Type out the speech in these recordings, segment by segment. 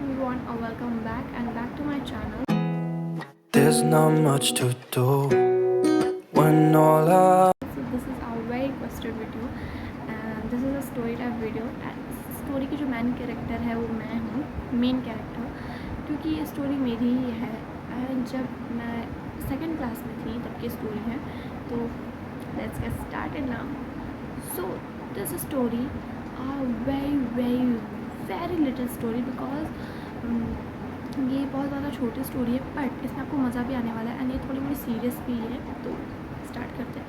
everyone, welcome back and back to my channel. There's not much to do when all I So this is our very requested video and this is a story type video. And story की जो main character है वो मैं हूँ, main character, क्योंकि ये story मेरी ही है। एंड जब मैं सेकेंड क्लास में थी तब की स्टोरी है, तो let's get started now. So this story very little story because ये बहुत ज़्यादा छोटी स्टोरी है, बट इसमें आपको मज़ा भी आने वाला है एंड ये थोड़ी बड़ी सीरियस भी है। तो स्टार्ट करते हैं।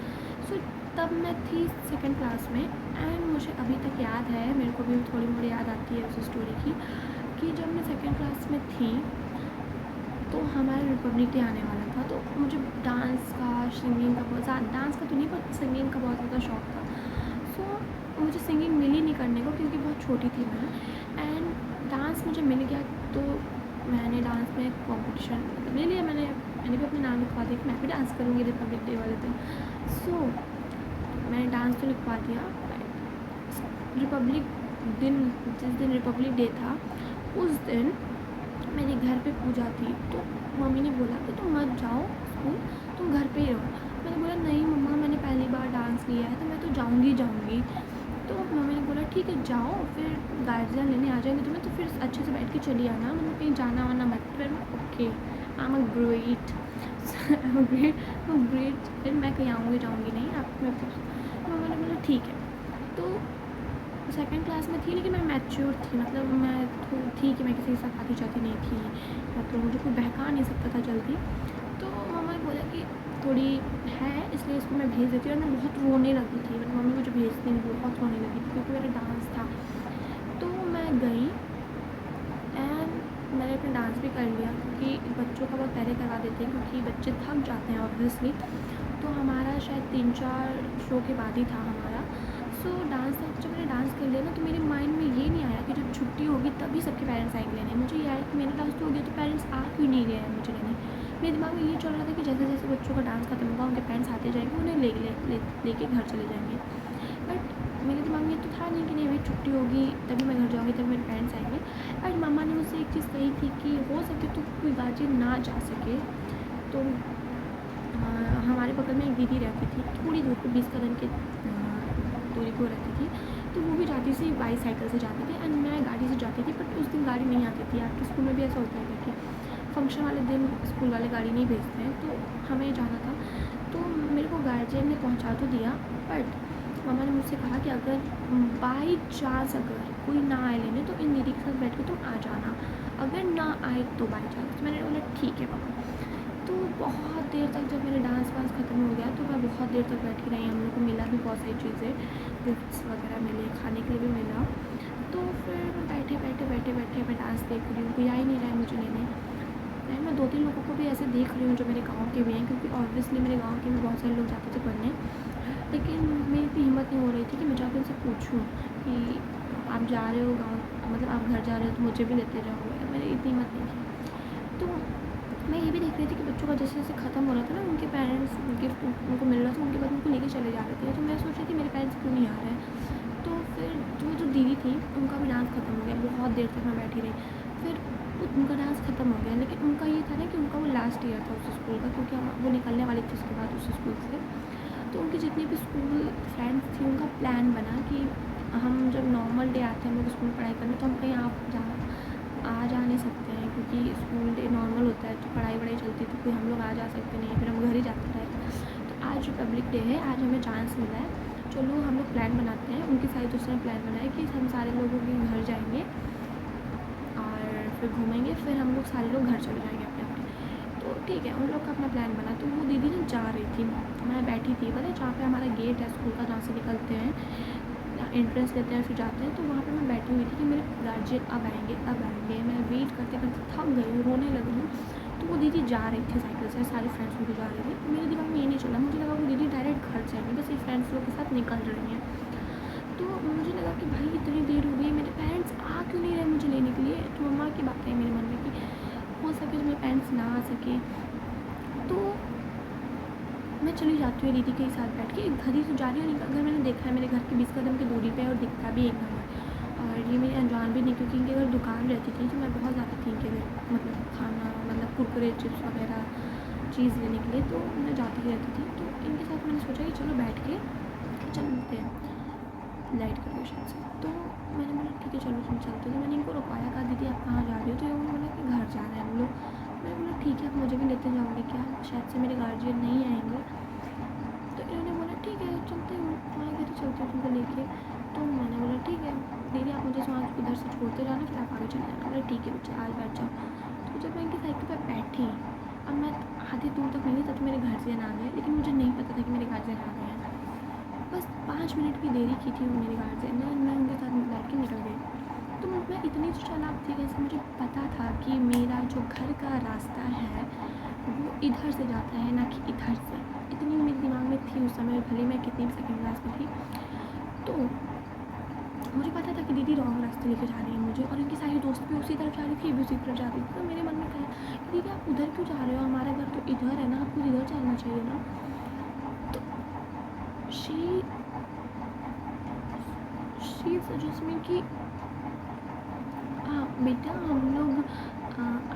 सो तब मैं थी सेकंड क्लास में एंड मुझे अभी तक याद है, मेरे को भी थोड़ी मोड़ी याद आती है उस स्टोरी की, कि जब मैं सेकंड क्लास में थी तो हमारा रिपब्लिक डे आने वाला था। तो मुझे डांस का, सिंगिंग का बहुत ज़्यादा, डांस का तो नहीं पर सिंगिंग का बहुत ज़्यादा शौक था। सो मुझे सिंगिंग मिली नहीं करने को क्योंकि बहुत छोटी थी मैं, एंड डांस मुझे मिल गया। तो मैंने डांस में कंपटीशन मतलब ले लिया। मैंने भी अपने नाम लिखवा दिया कि मैं भी डांस करूँगी रिपब्लिक डे वाले दिन। सो मैंने डांस तो लिखवा दिया। रिपब्लिक दिन, जिस दिन रिपब्लिक डे था उस दिन मेरे घर पे पूजा थी। तो मम्मी ने बोला कि तुम मत जाओ स्कूल, तुम घर पे ही रहो। मैंने बोला नहीं मम्मा, मैंने पहली बार डांस लिया है तो मैं तो जाऊँगी। तो मम्मी ने बोला ठीक है जाओ, फिर गार्जियन लेने आ जाएंगे तुम्हें, तो फिर अच्छे से बैठ के चली आना, मतलब कहीं जाना वाना मत। फिर okay, I am a great, फिर मैं कहीं जाऊँगी नहीं, आप मैं मम्मा ने बोला ठीक है। तो सेकंड क्लास में थी लेकिन मैं मैच्योर थी, मतलब मैं थी कि मैं किसी के साथ आती जाती नहीं थी, मतलब मुझे कोई बहका नहीं सकता था जल्दी। तो मम्मा ने बोला कि थोड़ी है इसलिए इसको मैं भेज देती हूँ। और मैं बहुत रोने लगी थी, मतलब मम्मी मुझे भेजती नहीं, बहुत रोने लगी थी क्योंकि मेरा डांस था। तो मैं गई एंड मैंने अपना डांस भी कर लिया, क्योंकि बच्चों का बहुत पहले करवा देते हैं क्योंकि बच्चे थक जाते हैं ऑब्वियसली। तो हमारा शायद 3-4 शो के बाद ही था हमारा। सो डांस, जब मैंने डांस कर लिया ना तो मेरे माइंड में ये नहीं आया कि जब छुट्टी होगी तभी सबके पेरेंट्स आएंगे लेने। मुझे ये आया कि मेरा डांस तो हो गया तो पेरेंट्स आ क्यों नहीं रहे हैं मुझे लेने। मेरे दिमाग में ये चल रहा था कि जैसे जैसे बच्चों का डांस खत्म होगा उनके पेरेंट्स आते जाएंगे, उन्हें लेके घर चले जाएंगे। बट मेरे दिमाग में ये तो था नहीं कि नहीं भाई छुट्टी होगी तभी मैं घर जाऊँगी, तभी मेरे पेरेंट्स आएंगे। बट मामा ने मुझसे एक चीज़ कही थी कि हो सके तो कोई गार्जियन ना जा सके। तो हमारे बगल में एक दीदी रहती थी, थोड़ी दूर पर 20 कदम की दूरी पर रहती थी। तो वो भी जाती थी, बाईसाइकिल से जाती थी एंड मैं गाड़ी से जाती थी। बट उस दिन गाड़ी नहीं आती थी। आपके स्कूल में भी ऐसा होता है कि फंक्शन वाले दिन स्कूल वाले गाड़ी नहीं भेजते हैं, तो हमें जाना था। तो मेरे को गार्जियन ने पहुंचा तो दिया, बट मामा ने मुझसे कहा कि अगर बाई चांस अगर कोई ना आए लेने तो इन दीदी के साथ बैठ के तुम आ जाना, अगर ना आए तो बाई चांस। तो मैंने बोला ठीक है पापा। तो बहुत देर तक जब मेरा डांस वांस ख़त्म हो गया तो मैं बहुत देर तक बैठी रही। हम लोग को मिला भी बहुत सारी चीज़ें, गिफ्ट्स वगैरह मिले, खाने के लिए भी मिला। तो फिर मैं बैठे मैं डांस देख रही हूँ, कोई आ ही नहीं रहा है मुझे लेने। एंड मैं 2-3 लोगों को भी ऐसे देख रही हूँ जो मेरे गाँव के भी हैं, क्योंकि ऑब्वियसली मेरे गाँव के भी बहुत सारे लोग जाते थे पढ़ने। लेकिन मेरी इतनी हिम्मत नहीं हो रही थी कि मैं जाकर उनसे पूछूँ कि आप जा रहे हो गाँव, मतलब आप घर जा रहे हो तो मुझे भी लेते जाओ। मेरी इतनी हिम्मत नहीं थी। तो मैं ये भी देख रही थी कि बच्चों का जैसे जैसे ख़त्म हो रहा था ना, उनके पेरेंट्स गिफ्ट उनको मिल रहा था, उनके बाद उनको लेके चले जा रहे थे। तो मैं सोच रही थी मेरे पेरेंट्स क्यों नहीं आ रहे हैं। तो फिर जो दीदी थी उनका भी डांस ख़त्म हो गया, बहुत देर तक मैं बैठी रही। फिर उनका डांस ख़त्म हो गया, लेकिन उनका ये था ना कि उनका वो लास्ट ईयर था उस स्कूल का, क्योंकि हम वो निकलने वाली थी उसके बाद उस स्कूल से। तो उनकी जितनी भी स्कूल फ्रेंड्स थी उनका प्लान बना कि हम जब नॉर्मल डे आते हैं हम लोग स्कूल में पढ़ाई करने, तो हम कहीं आ जा नहीं सकते हैं क्योंकि स्कूल डे नॉर्मल होता है तो पढ़ाई वढ़ाई चलती थी, कोई हम लोग आ जा सकते नहीं, फिर हम घर ही जाते रहे। तो आज रिपब्लिक डे है, आज हमें चांस मिला है, चलो हम लोग प्लान बनाते हैं। उनके सारे दोस्तों ने प्लान बनाया कि हम सारे लोगों के घर जाएंगे और फिर घूमेंगे, फिर हम लोग सारे लोग घर चले जाएंगे अपने अपने। तो ठीक है, उन लोग का अपना प्लान बना। तो वो दीदी ना जा रही थी, मैं बैठी थी, पता है जहाँ पे हमारा गेट है स्कूल का, जहाँ से निकलते हैं, एंट्रेंस लेते हैं फिर जाते हैं, तो वहाँ पे मैं बैठी हुई थी कि मेरे गार्जियन अब आएंगे। मैं वेट करते करते थक गई हूँ, रोने लगी हूँ। तो वो दीदी जा रही थी साइकिल से, सारे फ्रेंड्स को जा रही थी। मेरे दिमाग में ये नहीं चला, मुझे लगा वो दीदी डायरेक्ट घर जाएंगी, बस ये फ्रेंड्स लोग के साथ निकल रही हैं। तो मुझे लगा कि भाई इतनी देर हो गई, मेरे पेरेंट्स आ क्यों नहीं रहे मुझे लेने के लिए। तो मम्मा की बात आई मेरे मन में कि हो सके तो मेरे पेरेंट्स ना आ सके। तो मैं चली जाती हूँ दीदी के साथ बैठ के, घर ही से जा रही हूँ। अगर मैंने देखा है मेरे घर के 20 कदम की दूरी पे और दिखता भी एक घर है, और और ये मेरी अनजान भी नहीं, क्योंकि इनके घर दुकान रहती थी तो मैं बहुत ज़्यादा थी इनके घर, मतलब खाना, मतलब कुरकुरे चिप्स वगैरह चीज़ लेने के लिए, तो मैं जाती रहती थी। तो इनके साथ मैंने सोचा कि चलो बैठ के चलते हैं लाइट क्रिएशन से। तो मैंने बोला ठीक है चलो तुम चलते हो। तो मैंने इनको रुकवाया, कहा दीदी आप कहाँ जा रही हो? तो ये बोला कि घर जा रहे हैं हम लोग। मैंने बोला ठीक है, आप मुझे भी लेते जाओगे क्या? शायद से मेरे गार्जियन नहीं आएंगे। तो इन्होंने बोला ठीक है चलते हो, आएंगे तो चलते हो तुमको लेके। तो मैंने बोला ठीक है दीदी आप मुझे वहाँ उधर से छोड़ते जाना, फिर आप आगे चले जाना। बोला ठीक है बच्चा आज बैठ जाओ। तो जब मैं इनकी साइकिल पर बैठी, अब मैं आधी दूर तक मिली तब तो मेरे गार्जियन आ गए, लेकिन मुझे नहीं पता था कि मेरे गार्जियन आ गए हैं। बस 5 मिनट की देरी की थी मेरे गार्जियन ने, मैं उनके साथ बैठ के निकल गई। तो मैं इतनी चालाक थी कि मुझे पता था कि मेरा जो घर का रास्ता है वो इधर से जाता है ना कि इधर से। इतनी मेरे दिमाग में थी उस समय, भले मैं कितनी भी सेकेंड क्लास में थी। तो मुझे पता था कि दीदी रॉन्ग रास्ते लेके जा रही है मुझे, और इनकी सारी दोस्त भी उसी तरफ जा रही थी, ये भी उसी तरफ जा रही थी। तो मेरे मन में था कि दीदी आप उधर क्यों जा रहे हो, हमारा घर तो इधर है ना, आपको इधर जाना चाहिए ना। तो शी सजेस्ट मी कि हाँ बेटा हम लोग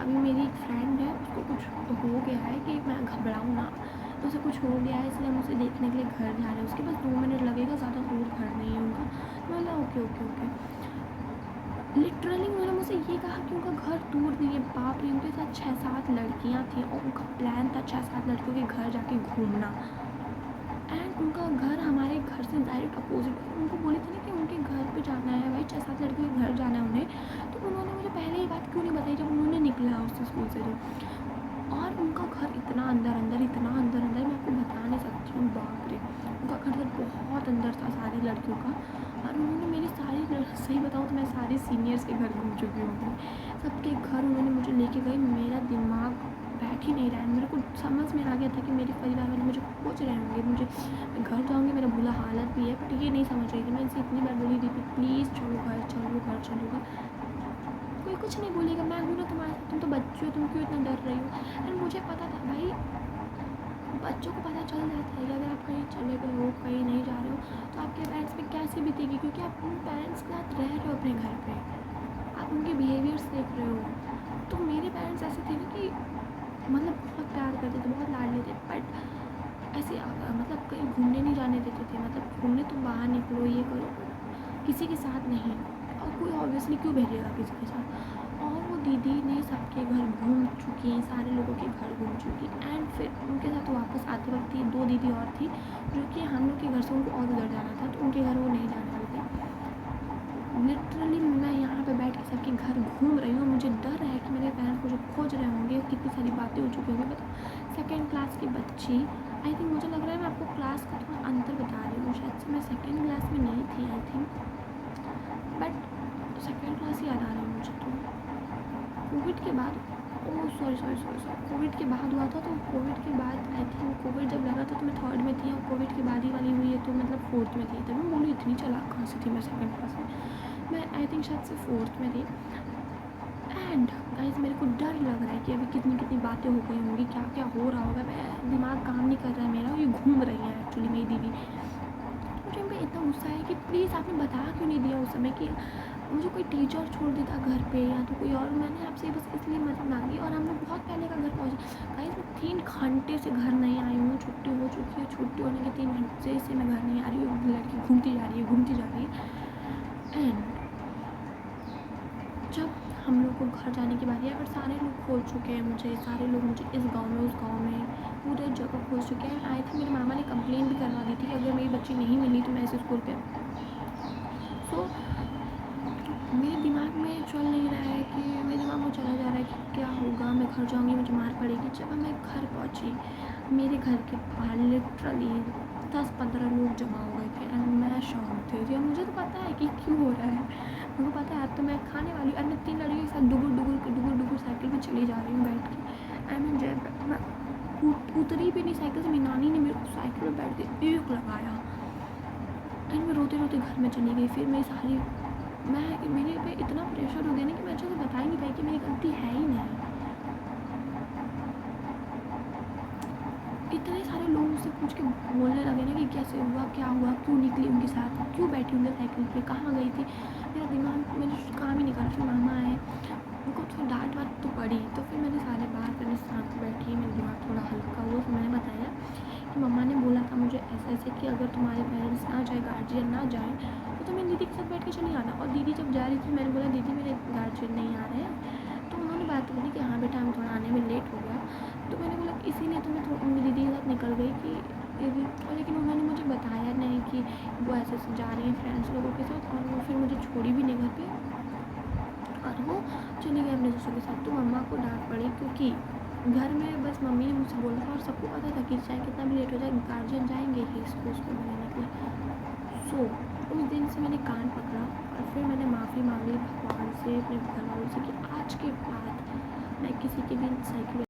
अभी मेरी एक फ्रेंड है उसको कुछ हो गया है कि मैं घबराऊँ ना, तो उसे कुछ हो गया है इसलिए हम उसे देखने के लिए घर जा रहे हैं, उसके पास 2 मिनट लगेगा, ज़्यादा दूर घर नहीं है उनका। मैं बोला ओके ओके ओके। लिटरली उन्होंने मुझसे ये कहा कि उनका घर दूर नहीं है। बाप रे, उनके साथ 6-7 लड़कियाँ थी और उनका प्लान था 6-7 लड़कियों के घर जाके घूमना। एंड उनका घर हमारे घर से डायरेक्ट अपोजिट। उनको बोली थी ना कि उनके घर पे जाना है भाई, 6-7 लड़कियों के घर जाना है उन्हें। तो उन्होंने मुझे पहले ये बात क्यों नहीं बताई जब उन्होंने निकला उससे स्कूल से जो। और उनका घर इतना अंदर अंदर, इतना अंदर अंदर, मैं आपको बता नहीं सकती हूँ। बाप रे, उनका घर बहुत अंदर था सारी लड़कियों का। और उन्होंने मेरी सही बताऊँ तो मैं सारे सीनियर्स के घर घूम चुकी हूँ, सबके घर उन्होंने मुझे लेके गए। मेरा दिमाग बैठ ही नहीं रहा है, मेरे को समझ में आ गया था कि मेरे परिवार वाले मुझे खोज रहे होंगे, मुझे मैं घर जाऊँगी, मेरा बुरा हालत भी है। बट ये नहीं समझ रही थी। मैं इनसे इतनी बार बोली दीदी प्लीज़ चलो घर, चलो घर, चलो घर। कोई कुछ नहीं बोलेगा, मैं हूँ ना तुम्हारे साथ, तुम तो बच्ची हो, तुम क्यों इतना डर रही हो। एंड मुझे पता था भाई, बच्चों को पता चल जाता है कि अगर आप कहीं चले गए हो, कहीं नहीं जा रहे हो, तो आपके पेरेंट्स पे कैसे बीतेगी, क्योंकि आप उन पेरेंट्स के साथ रह रहे हो अपने घर पे, आप उनके बिहेवियर्स देख रहे हो। तो मेरे पेरेंट्स ऐसे थे ना कि मतलब बहुत प्यार करते थे, बहुत लाड लेते, बट ऐसे मतलब कहीं घूमने नहीं जाने देते थे। मतलब घूमने तुम बाहर निकलो, ये करो, किसी के साथ नहीं। और कोई ऑब्वियसली क्यों भेजेगा किसी के साथ। और वो दीदी ने सबके घर घूम चुकी हैं, सारे लोगों के घर घूम चुकी। एंड फिर उनके साथ वापस आते वक्त थी 2 दीदी और थी, जो कि हम लोग के घर से उनको और उधर जाना था, तो उनके घर वो नहीं जाने वाले थे। लिटरली मैं यहाँ पे बैठ के सबके घर घूम रही हूँ, मुझे डर है कि मेरे पेरेंट्स मुझे खोज रहे होंगे, कितनी सारी बातें हो चुकी होंगी। बताओ सेकेंड क्लास की बच्ची, आई थिंक मुझे लग रहा है मैं आपको क्लास का थोड़ा अंतर बता रही हूँ, शायद से मैं सेकेंड क्लास में नहीं थी I think, but second class ही याद आ रहा है मुझे। तो कोविड के बाद, ओह सॉरी कोविड के बाद हुआ था। तो कोविड के बाद आई थिंक कोविड जब लगा था तो मैं 3rd में थी, और कोविड के बाद ही वाली हुई है तो मतलब 4th में थी। तभी मैं बोली इतनी चालाक कहाँ से थी मैं सेकेंड क्लास में। मैं आई थिंक शायद से 4th में थी। एंड गाइस मेरे को डर लग रहा है कि अभी कितनी कितनी बातें हो गई होंगी, क्या क्या हो रहा होगा। मैं दिमाग काम नहीं कर रहा है मेरा, ये घूम रही है एक्चुअली मेरी दीदी। मुझे इन पर इतना गुस्सा है कि प्लीज़ आपने बता क्यों नहीं दिया उस समय कि मुझे कोई टीचर छोड़ देता घर पे या तो कोई और। मैंने आपसे बस इसलिए मदद मांगी, और हम लोग बहुत पहले का घर पहुँचे। गाइस मैं 3 घंटे से घर नहीं आई हूँ, छुट्टी हो चुकी है, छुट्टी होने के 3 घंटे से मैं घर नहीं आ रही हूँ। लड़की घूमती जा रही है, घूमती जा रही है। एंड जब हम लोग को घर जाने की बारी है, और सारे लोग खोज चुके हैं मुझे, सारे लोग मुझे इस गांव में उस गांव में पूरे जगह खोज चुके हैं। आई थिंक मेरे मामा ने कंप्लेन भी करवा दी थी कि अगर मेरी बच्ची नहीं मिली तो मैं इस स्कूल पे। सो मेरे दिमाग में चल नहीं रहा है कि मेरे दिमाग में चला जा रहा है कि क्या होगा, मैं घर जाऊंगी, मुझे मार पड़ेगी। जब मैं घर पहुंची, मेरे घर के बाहर लिटरली 10-15 लोग जमा हो गए थे। एंड मैं शॉक थी जी, मुझे तो पता है कि क्यों हो रहा है, मुझे पता है अब तो मैं खाने वाली हूँ। और मैं 3 लड़कियों के साथ डुगुर साइकिल पर चली जा रही हूँ बैठ के। एंड मैं उतरी भी नहीं साइकिल से, मेरी नानी ने मेरे को साइकिल में बैठ के एक लगाया। एंड मैं रोते रोते घर में चली गई। फिर मेरे पे इतना प्रेशर हो गया ना कि मैं अच्छे से बता ही नहीं पाई कि मेरी गलती है ही नहीं। इतने सारे लोग उससे पूछ के बोलने लगे ना कि कैसे हुआ, क्या हुआ, क्यों निकली उनके साथ, क्यों बैठी उनके साइकिल पे, कहाँ गई थी। मेरा दिमाग मैंने काम ही नहीं करा। फिर मामा आए, उनको थोड़ी डाँट वाट तो पड़ी, तो फिर मैंने सारे बात करने शांत बैठी, मेरा दिमाग थोड़ा हल्का हुआ। फिर मैंने बताया कि मम्मा ने बोला था मुझे ऐसे-ऐसे कि अगर तुम्हारे पेरेंट्स ना जाए, गार्जियन ना जाए, तो तुम्हें दीदी के साथ बैठ के चली आना। और दीदी जब जा रही थी, मैंने बोला दीदी मेरे गार्जियन नहीं आ रहे हैं, तो उन्होंने बात बोली कि हाँ बेटा, हम थोड़ा आने में लेट हो गया। तो मैंने बोला इसीलिए तो मैं मेरी दीदी के साथ निकल गई कि दीदी, और लेकिन उन्होंने मुझे बताया नहीं कि वो ऐसे जा रही हैं फ्रेंड्स लोगों के साथ, और वो फिर मुझे छोड़ी भी नहीं घर पे, और वो चली गई अपने दोस्तों के साथ। तो मम्मा को डांट पड़ी, क्योंकि घर में बस मम्मी ने मुझसे बोला था और सबको पता था कि चाहे कितना भी लेट हो जाए, गार्जियन जाएंगे ही इसको उसको मिलने के लिए। सो उस दिन से मैंने कान पकड़ा, और फिर मैंने माफ़ी मांगी भगवान से, अपने घर वालों से, कि आज के बाद मैं किसी के भी साइकिल